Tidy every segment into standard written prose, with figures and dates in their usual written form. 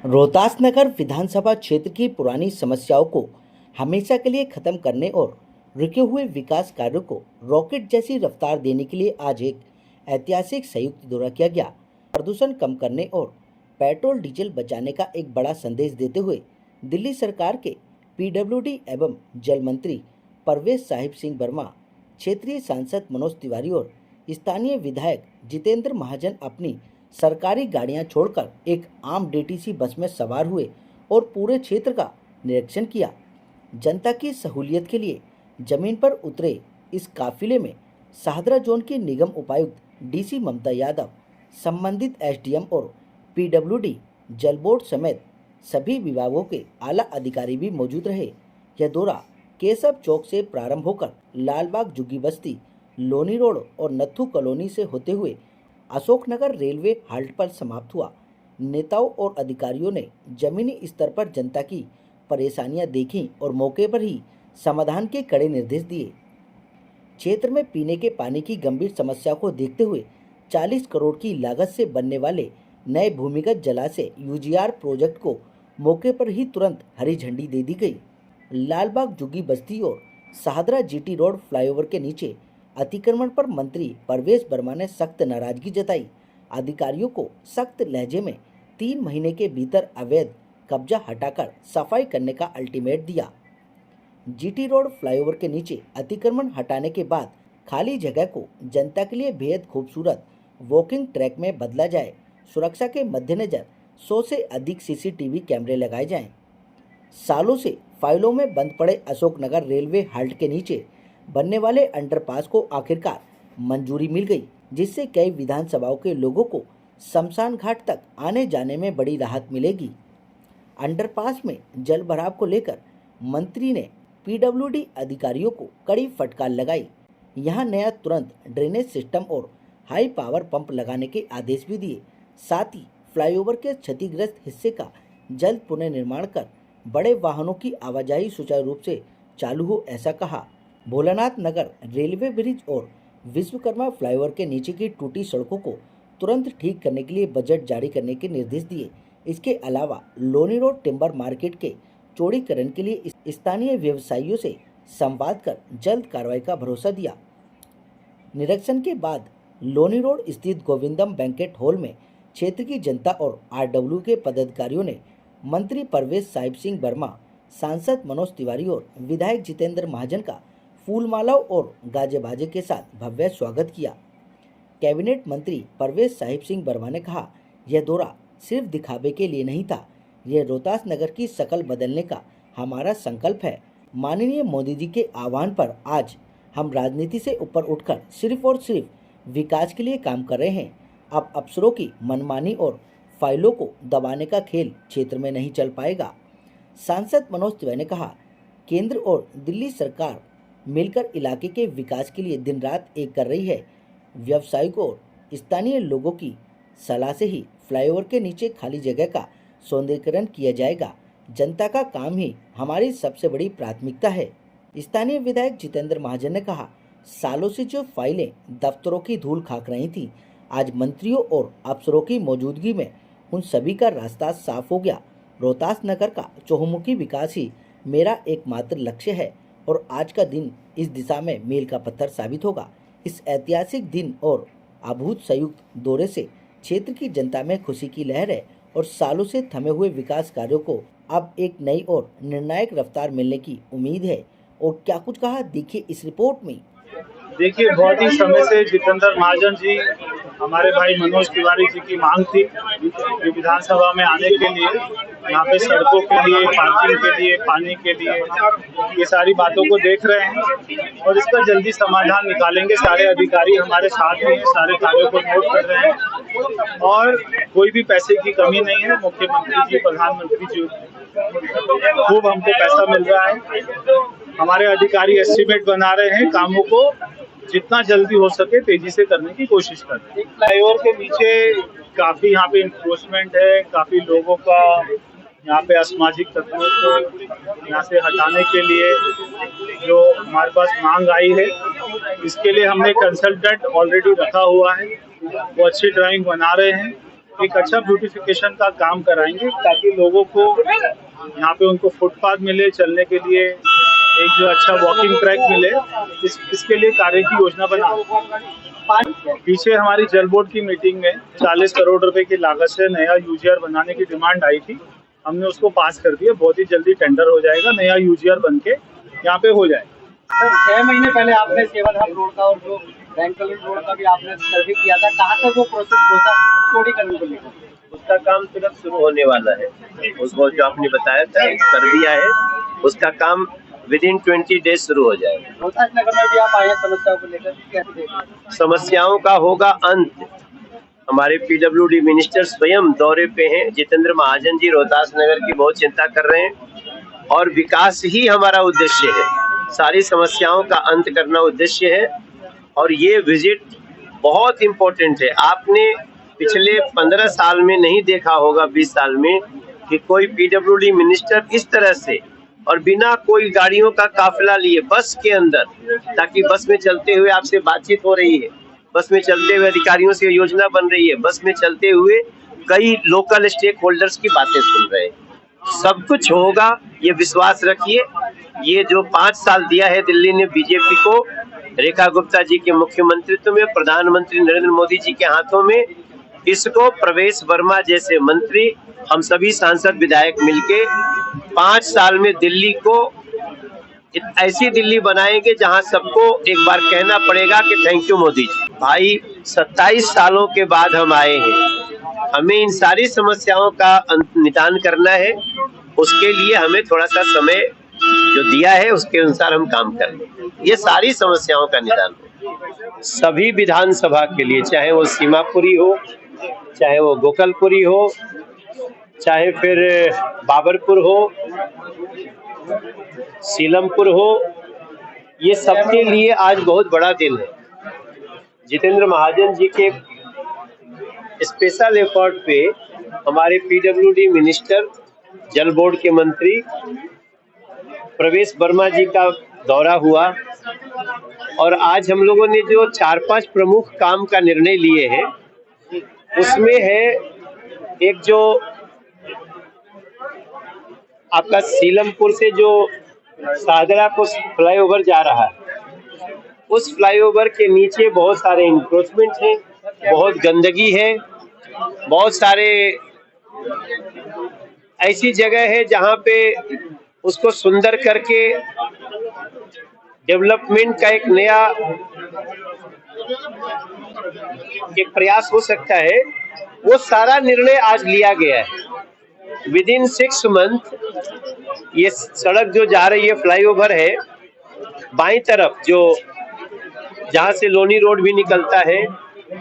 रोहतास नगर विधानसभा क्षेत्र की पुरानी समस्याओं को हमेशा के लिए खत्म करने और रुके हुए विकास कार्यों को रॉकेट जैसी रफ्तार देने के लिए आज एक ऐतिहासिक संयुक्त दौरा किया गया। प्रदूषण कम करने और पेट्रोल डीजल बचाने का एक बड़ा संदेश देते हुए दिल्ली सरकार के पीडब्ल्यूडी एवं जल मंत्री परवेज साहिब सिंह वर्मा, क्षेत्रीय सांसद मनोज तिवारी और स्थानीय विधायक जितेंद्र महाजन अपनी सरकारी गाड़ियां छोड़कर एक आम डीटीसी बस में सवार हुए और पूरे क्षेत्र का निरीक्षण किया। जनता की सहूलियत के लिए जमीन पर उतरे इस काफिले में शाहदरा जोन की निगम उपायुक्त डीसी ममता यादव, संबंधित एसडीएम और पीडब्ल्यूडी जल बोर्ड समेत सभी विभागों के आला अधिकारी भी मौजूद रहे। यह दौरा केशव चौक से प्रारंभ होकर लालबाग जुग्गी बस्ती, लोनी रोड और नत्थू कॉलोनी से होते हुए अशोकनगर रेलवे हाल्ट पर समाप्त हुआ। नेताओं और अधिकारियों ने जमीनी स्तर पर जनता की परेशानियां देखी और मौके पर ही समाधान के कड़े निर्देश दिए। क्षेत्र में पीने के पानी की गंभीर समस्या को देखते हुए 40 करोड़ की लागत से बनने वाले नए भूमिगत जलाशय यूजीआर प्रोजेक्ट को मौके पर ही तुरंत हरी झंडी दे दी गई। लालबाग जुग्गी बस्ती और शाहदरा जीटी रोड फ्लाईओवर के नीचे अतिक्रमण पर मंत्री परवेज वर्मा ने सख्त नाराजगी जताई। अधिकारियों को सख्त लहजे में 3 महीने के भीतर अवैध कब्जा हटाकर सफाई करने का अल्टीमेट दिया। जीटी रोड फ्लाईओवर के नीचे अतिक्रमण हटाने के बाद खाली जगह को जनता के लिए बेहद खूबसूरत वॉकिंग ट्रैक में बदला जाए। सुरक्षा के मद्देनजर 100 से अधिक सीसीटीवी कैमरे लगाए जाएं। सालों से फाइलों में बंद पड़े अशोकनगर रेलवे हाल्ट के नीचे बनने वाले अंडरपास को आखिरकार मंजूरी मिल गई, जिससे कई विधानसभाओं के लोगों को शमशान घाट तक आने जाने में बड़ी राहत मिलेगी। अंडरपास में जल भराव को लेकर मंत्री ने पीडब्ल्यूडी अधिकारियों को कड़ी फटकार लगाई। यहां नया तुरंत ड्रेनेज सिस्टम और हाई पावर पंप लगाने के आदेश भी दिए। साथ ही फ्लाईओवर के क्षतिग्रस्त हिस्से का जल्द पुनर्निर्माण कर बड़े वाहनों की आवाजाही सुचारू रूप से चालू हो, ऐसा कहा। भोलानाथ नगर रेलवे ब्रिज और विश्वकर्मा फ्लाईओवर के नीचे की टूटी सड़कों को तुरंत ठीक करने के लिए बजट जारी करने के निर्देश दिए। इसके अलावा लोनी रोड टिम्बर मार्केट के चौड़ीकरण के लिए स्थानीय व्यवसायियों से संवाद कर जल्द कार्रवाई का भरोसा दिया। निरीक्षण के बाद लोनी रोड स्थित गोविंदम बैंकेट हॉल में क्षेत्र की जनता और आरडब्ल्यू के पदाधिकारियों ने मंत्री परवेज साहिब सिंह वर्मा, सांसद मनोज तिवारी और विधायक जितेंद्र महाजन का फूलमालाओं और गाजे बाजे के साथ भव्य स्वागत किया। कैबिनेट मंत्री परवेज साहिब सिंह वर्मा ने कहा, यह दौरा सिर्फ दिखावे के लिए नहीं था, यह रोहतास नगर की शक्ल बदलने का हमारा संकल्प है। माननीय मोदी जी के आह्वान पर आज हम राजनीति से ऊपर उठकर सिर्फ और सिर्फ विकास के लिए काम कर रहे हैं। अब अफसरों की मनमानी और फाइलों को दबाने का खेल क्षेत्र में नहीं चल पाएगा। सांसद मनोज तिवारी ने कहा, केंद्र और दिल्ली सरकार मिलकर इलाके के विकास के लिए दिन रात एक कर रही है। व्यवसायिकों और स्थानीय लोगों की सलाह से ही फ्लाईओवर के नीचे खाली जगह का सौंदर्यीकरण किया जाएगा। जनता का काम ही हमारी सबसे बड़ी प्राथमिकता है। स्थानीय विधायक जितेंद्र महाजन ने कहा, सालों से जो फाइलें दफ्तरों की धूल खाक रही थी, आज मंत्रियों और अफसरों की मौजूदगी में उन सभी का रास्ता साफ हो गया। रोहतास नगर का चहुमुखी विकास ही मेरा एकमात्र लक्ष्य है और आज का दिन इस दिशा में मील का पत्थर साबित होगा। इस ऐतिहासिक दिन और अभूत संयुक्त दौरे से क्षेत्र की जनता में खुशी की लहर है और सालों से थमे हुए विकास कार्यों को अब एक नई और निर्णायक रफ्तार मिलने की उम्मीद है। और क्या कुछ कहा, देखिए इस रिपोर्ट में। देखिए, बहुत ही समय से जितेंद्र महाजन जी, हमारे भाई मनोज तिवारी जी की मांग थी कि विधानसभा में आने के लिए, यहाँ पे सड़कों के लिए, पार्किंग के लिए, पानी के लिए, ये सारी बातों को देख रहे हैं और इसका जल्दी समाधान निकालेंगे। सारे अधिकारी हमारे साथ में हैं, सारे कार्यों को नोट कर रहे हैं और कोई भी पैसे की कमी नहीं है। मुख्यमंत्री जी, प्रधानमंत्री जी, खूब हमको पैसा मिल रहा है। हमारे अधिकारी एस्टीमेट बना रहे हैं, कामों को जितना जल्दी हो सके तेजी से करने की कोशिश कर रहे हैं। फ्लाईओवर के नीचे काफी यहाँ पे इन्फोर्समेंट है, काफी लोगों का यहाँ पे असामाजिक तत्वों को यहाँ से हटाने के लिए जो हमारे पास मांग आई है, इसके लिए हमने कंसल्टेंट ऑलरेडी रखा हुआ है। वो अच्छी ड्राइंग बना रहे हैं एक अच्छा ब्यूटिफिकेशन का काम कराएंगे ताकि लोगों को यहाँ पे उनको फुटपाथ मिले चलने के लिए, एक जो अच्छा वॉकिंग ट्रैक मिले, इसके लिए कार्य की योजना बना। पीछे हमारी जल बोर्ड की मीटिंग में 40 करोड़ रुपए की लागत से नया यूजीआर बनाने की डिमांड आई थी। हमने उसको पास कर दिया, बहुत ही जल्दी टेंडर हो जाएगा, नया यूजीआर बन के यहाँ पे हो जाएगा। सर 6 महीने पहले आपने सेवन हब रोड का और जो बैंक रोड का भी आपने सर्वे किया था, कहाँ तक वो प्रोसेस होता चोरी करने को लेकर? उसका काम तुरंत शुरू होने वाला है। उसको जो आपने बताया था कर दिया है, उसका काम विदिन 20 डेज शुरू हो जाएगा। रोहतास नगर में भी आप आए हैं समस्याओं को लेकर, कैसे देखें? समस्याओं का होगा अंत। हमारे पीडब्ल्यूडी मिनिस्टर स्वयं दौरे पे हैं। जितेंद्र महाजन जी रोहतास नगर की बहुत चिंता कर रहे हैं और विकास ही हमारा उद्देश्य है। सारी समस्याओं का अंत करना उद्देश्य है और ये विजिट बहुत इम्पोर्टेंट है। आपने पिछले 15 साल में नहीं देखा होगा, 20 साल में, कि कोई पीडब्ल्यूडी मिनिस्टर इस तरह से और बिना कोई गाड़ियों का काफिला लिए बस के अंदर, ताकि बस में चलते हुए आपसे बातचीत हो रही है, बस में चलते हुए अधिकारियों से योजना बन रही है, बस में चलते हुए कई लोकल स्टेक होल्डर्स की बातें सुन रहे हैं। सब कुछ होगा, ये विश्वास रखिए। ये जो 5 साल दिया है दिल्ली ने बीजेपी को, रेखा गुप्ता जी के मुख्यमंत्रित्व में, प्रधानमंत्री नरेंद्र मोदी जी के हाथों में, इसको प्रवेश वर्मा जैसे मंत्री, हम सभी सांसद विधायक मिलके 5 साल में दिल्ली को ऐसी दिल्ली बनाएंगे जहां सबको एक बार कहना पड़ेगा कि थैंक यू मोदी जी। भाई 27 सालों के बाद हम आए हैं, हमें इन सारी समस्याओं का निदान करना है। उसके लिए हमें थोड़ा सा समय जो दिया है उसके अनुसार हम काम करें। ये सारी समस्याओं का निदान हो सभी विधानसभा के लिए, चाहे वो सीमापुरी हो, चाहे वो गोकलपुरी हो, चाहे फिर बाबरपुर हो, सीलमपुर हो, ये सबके लिए आज बहुत बड़ा दिन है। जितेंद्र महाजन जी के स्पेशल एफर्ट पे हमारे पीडब्ल्यूडी मिनिस्टर, जल बोर्ड के मंत्री प्रवेश वर्मा जी का दौरा हुआ और आज हम लोगों ने जो 4-5 प्रमुख काम का निर्णय लिए हैं, उसमें है एक जो आपका सीलमपुर से जो सादरा को फ्लाईओवर जा रहा है, उस फ्लाईओवर के नीचे बहुत सारे इंक्रोचमेंट हैं, बहुत गंदगी है, बहुत सारे ऐसी जगह है जहां पे उसको सुंदर करके डेवलपमेंट का एक नया एक प्रयास हो सकता है। वो सारा निर्णय आज लिया गया है। विदिन 6 मंथ ये सड़क जो जा रही है, फ्लाईओवर है, बाईं तरफ जो जहां से लोनी रोड भी निकलता है,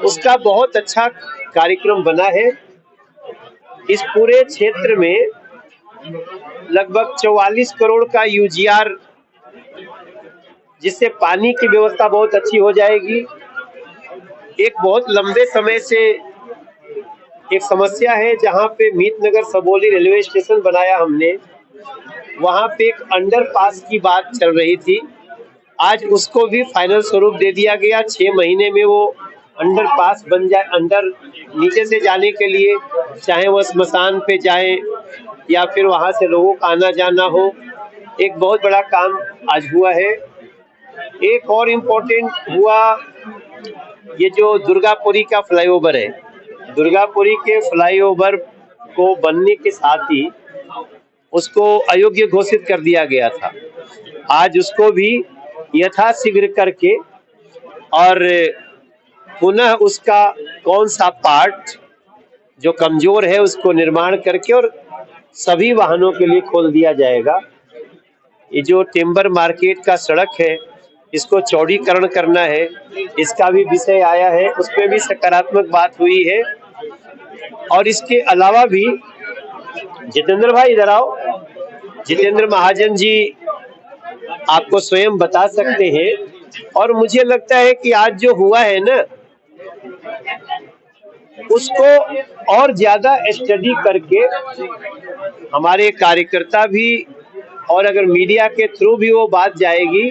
उसका बहुत अच्छा कार्यक्रम बना है। इस पूरे क्षेत्र में लगभग 44 करोड़ का यूजीआर, जिससे पानी की व्यवस्था बहुत अच्छी हो जाएगी। एक बहुत लंबे समय से एक समस्या है, जहां पे मीतनगर सबोली रेलवे स्टेशन बनाया हमने, वहां पे एक अंडरपास की बात चल रही थी। आज उसको भी फाइनल स्वरूप दे दिया गया। 6 महीने में वो अंडरपास बन जाए, अंडर नीचे से जाने के लिए, चाहे वो स्मशान पे जाए या फिर वहां से लोगों का आना जाना हो। एक बहुत बड़ा काम आज हुआ है। एक और इम्पोर्टेंट हुआ, ये जो दुर्गापुरी का फ्लाईओवर है, दुर्गापुरी के फ्लाईओवर को बनने के साथ ही उसको अयोग्य घोषित कर दिया गया था। आज उसको भी यथाशीघ्र करके और पुनः उसका कौन सा पार्ट जो कमजोर है उसको निर्माण करके और सभी वाहनों के लिए खोल दिया जाएगा। ये जो टिम्बर मार्केट का सड़क है, इसको चौड़ीकरण करना है, इसका भी विषय आया है, उसमें भी सकारात्मक बात हुई है। और इसके अलावा भी जितेंद्र भाई इधर आओ, जितेंद्र महाजन जी आपको स्वयं बता सकते हैं। और मुझे लगता है कि आज जो हुआ है ना, उसको और ज्यादा स्टडी करके हमारे कार्यकर्ता भी, और अगर मीडिया के थ्रू भी वो बात जाएगी,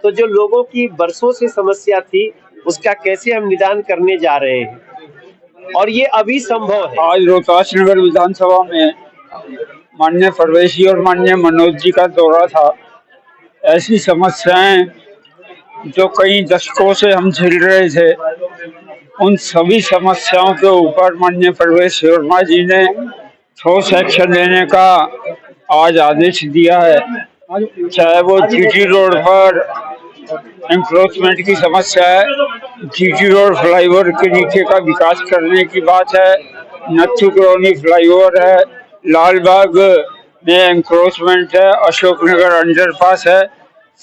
तो जो लोगों की बरसों से समस्या थी उसका कैसे हम निदान करने जा रहे हैं। और ये अभी संभव है। आज रोहतास नगर विधानसभा में माननीय परवेश जी और माननीय मनोज जी का दौरा था। ऐसी समस्याएं जो कई दशकों से हम झेल रहे थे, उन सभी समस्याओं के ऊपर माननीय परवेश वर्मा जी ने ठोस एक्शन लेने का आज आदेश दिया है। चाहे वो जीटी रोड पर एंक्रोचमेंट की समस्या है, जीटी रोड फ्लाईओवर के नीचे का विकास करने की बात है, नथु कॉलोनी फ्लाईओवर है, लालबाग में एंक्रोचमेंट है, अशोकनगर अंडरपास है।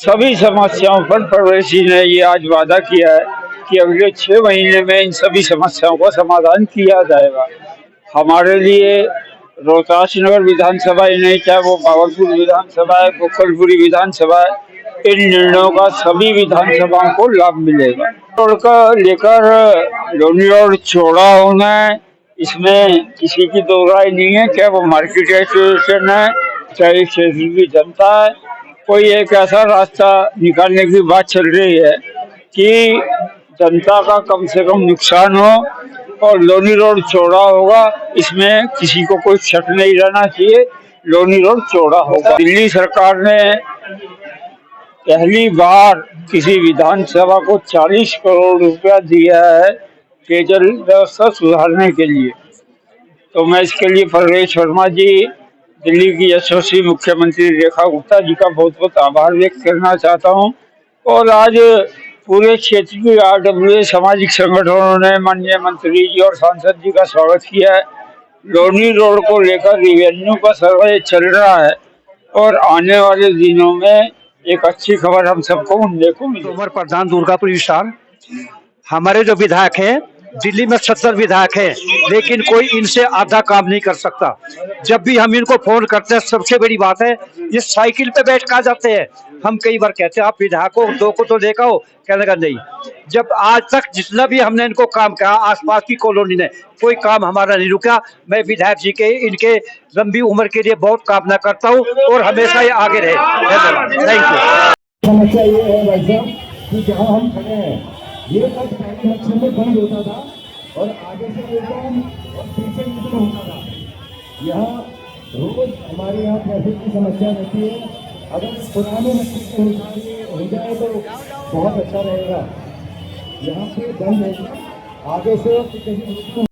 सभी समस्याओं पर परवेश जी ने ये आज वादा किया है कि अगले 6 महीने में इन सभी समस्याओं का समाधान किया जाएगा। हमारे लिए रोहतास नगर विधानसभा ही नहीं, चाहे वो भावलपुर विधानसभा है, गोकलपुरी विधानसभा है, इन निर्णयों का सभी विधानसभाओं को लाभ मिलेगा। रोड का लेकर लोनी रोड चौड़ा होना है, इसमें किसी की दो राय नहीं है। क्या वो मार्केट एसोसिएशन है, चाहे क्षेत्र की जनता है, कोई एक ऐसा रास्ता निकालने की बात चल रही है कि जनता का कम से कम नुकसान हो और लोनी रोड चौड़ा होगा, इसमें किसी को कोई शक नहीं रहना चाहिए। लोनी रोड चौड़ा होगा। दिल्ली सरकार ने पहली बार किसी विधानसभा को 40 करोड़ रुपया दिया है पेयजल व्यवस्था सुधारने के लिए। तो मैं इसके लिए परवेश वर्मा जी, दिल्ली की यशस्वी मुख्यमंत्री रेखा गुप्ता जी का बहुत बहुत आभार व्यक्त करना चाहता हूं। और आज पूरे क्षेत्र की RWA सामाजिक संगठनों ने माननीय मंत्री जी और सांसद जी का स्वागत किया है। लोनी रोड को लेकर रिवेन्यू का सर्वे चल रहा है और आने वाले दिनों में एक अच्छी खबर हम सबको उनने को मिली। उमर प्रधान, दुर्गापुर विस्तार। हमारे जो विधायक हैं, दिल्ली में 70 विधायक हैं, लेकिन कोई इनसे आधा काम नहीं कर सकता। जब भी हम इनको फोन करते हैं, सबसे बड़ी बात है ये साइकिल पे बैठ कर आ जाते हैं। हम कई बार कहते हैं आप विधायकों 2 को तो देखा हो, कहने का नहीं। जब आज तक जितना भी हमने इनको काम किया, आसपास की कॉलोनी ने कोई काम हमारा नहीं रुका। मैं विधायक जी के इनके लंबी उम्र के लिए बहुत कामना करता हूँ और हमेशा ये आगे रहे। धन्यवाद, थैंक यू। समस्या ये है भाई साहब कि जहाँ हम खड़े हैं, ये पथ पहले लक्षण में बंद होता था और आगे से एकदम और पीछे निकल होता था। यहाँ रोज हमारे यहाँ ट्रैफिक की समस्या रहती है। अगर पुराने लक्षण हो जाए तो बहुत अच्छा रहेगा। यहाँ पे बंद है, आगे से